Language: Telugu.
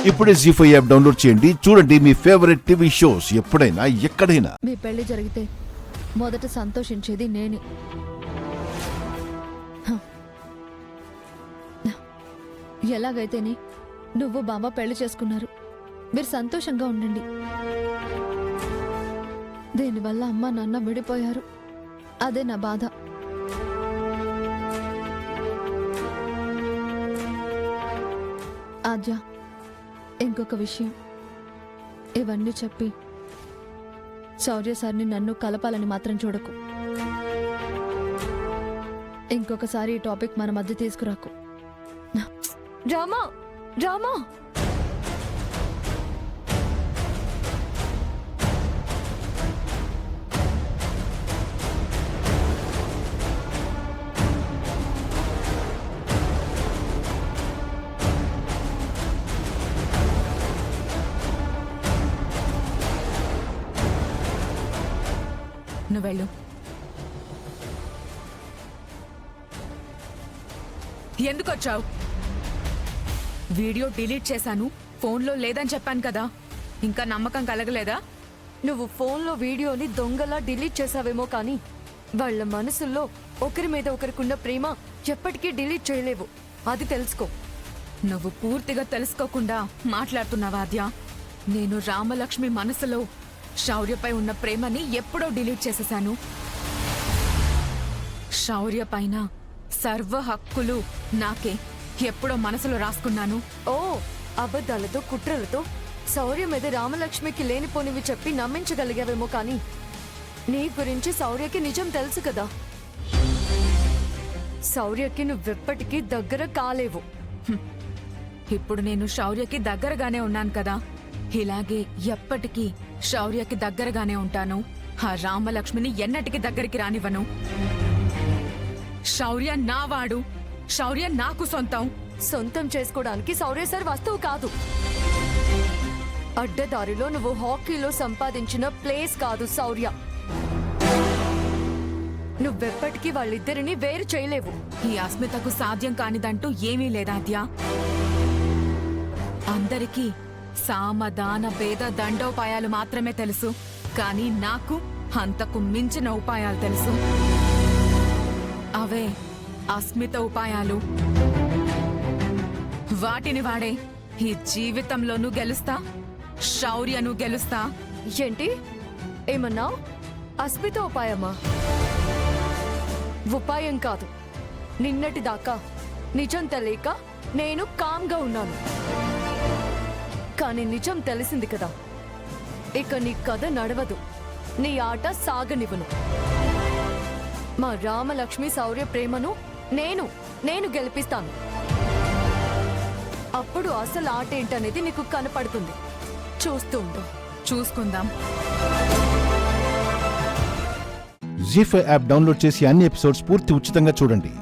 ఇప్పుడే జీ5 యాప్ డౌన్లోడ్ చేయండి. చూడండి మీ ఫేవరెట్ టీవీ షోస్ ఎప్పుడైనా ఎక్కడైనా. మీ పెళ్లి జరిగితే మొదట సంతోషించేది నేనే. ఎలాగైతేనే నువ్వు బామ్మ పెళ్లి చేసుకున్నారు. మీరు సంతోషంగా ఉండండి. దీనివల్ల అమ్మ నాన్న విడిపోయారు. అదే నా బాధ. ఆద్య, ఇంకొక విషయం. ఇవన్నీ చెప్పి శౌర్య సార్ని నన్ను కలపాలని మాత్రం చూడకు. ఇంకొకసారి ఈ టాపిక్ మన మధ్య తీసుకురాకు. రామా రామా, నువ్వెళ్ళు. ఎందుకు వచ్చావు? వీడియో డిలీట్ చేశాను, ఫోన్లో లేదని చెప్పాను కదా. ఇంకా నమ్మకం కలగలేదా? నువ్వు ఫోన్లో వీడియోని దొంగలా డిలీట్ చేసావేమో కానీ వాళ్ళ మనసుల్లో ఒకరి మీద ఒకరికున్న ప్రేమ ఎప్పటికీ డిలీట్ చేయలేవు. అది తెలుసుకో. నువ్వు పూర్తిగా తెలుసుకోకుండా మాట్లాడుతున్నావా ఆద్య? నేను రామలక్ష్మి మనసులో శౌర్యపై ఉన్న ప్రేమని ఎప్పుడో డిలీట్ చేసేశాను. శౌర్య పైన సర్వ హక్కులు నాకే ఎప్పుడో మనసులో రాసుకున్నాను. ఓ, అబద్ధాలతో కుట్రలతో శౌర్య మీద రామలక్ష్మికి లేనిపోనివి చెప్పి నమ్మించగలిగావేమో కానీ నీ గురించి శౌర్యకి నిజం తెలుసు కదా. శౌర్యకి నువ్వెప్పటికీ దగ్గర కాలేవు. ఇప్పుడు నేను శౌర్యకి దగ్గరగానే ఉన్నాను కదా. ఇలాగే ఎప్పటికీ శౌర్యకి దగ్గరగానే ఉంటాను. ఆ రామలక్ష్మిని ఎన్నటికి దగ్గరికి రానివ్వను. శౌర్య నావాడు, శౌర్య నాకు సొంతం. సొంతం చేసుకోవడానికి శౌర్య సార్ వస్తువు కాదు. అడ్డదారిలో నువ్వు హాకీలో సంపాదించిన ప్లేస్ కాదు శౌర్య. నువ్వెప్పటికీ వాళ్ళిద్దరిని వేరు చేయలేవు. ఈ అస్మితకు సాధ్యం కానిదంటూ ఏమీ లేదాద్యా. అందరికీ సామదాన భేద దండోపాయాలు మాత్రమే తెలుసు, కానీ నాకు అంతకు మించిన ఉపాయాలు తెలుసు. అవే అస్మిత ఉపాయాలు. వాటిని వాడే ఈ జీవితంలోనూ గెలుస్తా, శౌర్యను గెలుస్తా. ఏంటి ఏమన్నా? అస్మిత ఉపాయమా? ఉపాయం కాదు. నిన్నటి దాకా నిజం తెలియక నేను కామ్గా ఉన్నాను. కానీ నిజం తెలిసింది కదా, ఇక నీ కథ నడవదు, నీ ఆట సాగనివ్వను. మా రామలక్ష్మి శౌర్య ప్రేమను నేను గెలిపిస్తాను. అప్పుడు అసలు ఆట ఏంటనేది నీకు కనపడుతుంది. చూస్తూ ఉండు. చూసుకుందాం. జీ5 యాప్ డౌన్లోడ్ చేసి అన్ని ఎపిసోడ్స్ పూర్తి ఉచితంగా చూడండి.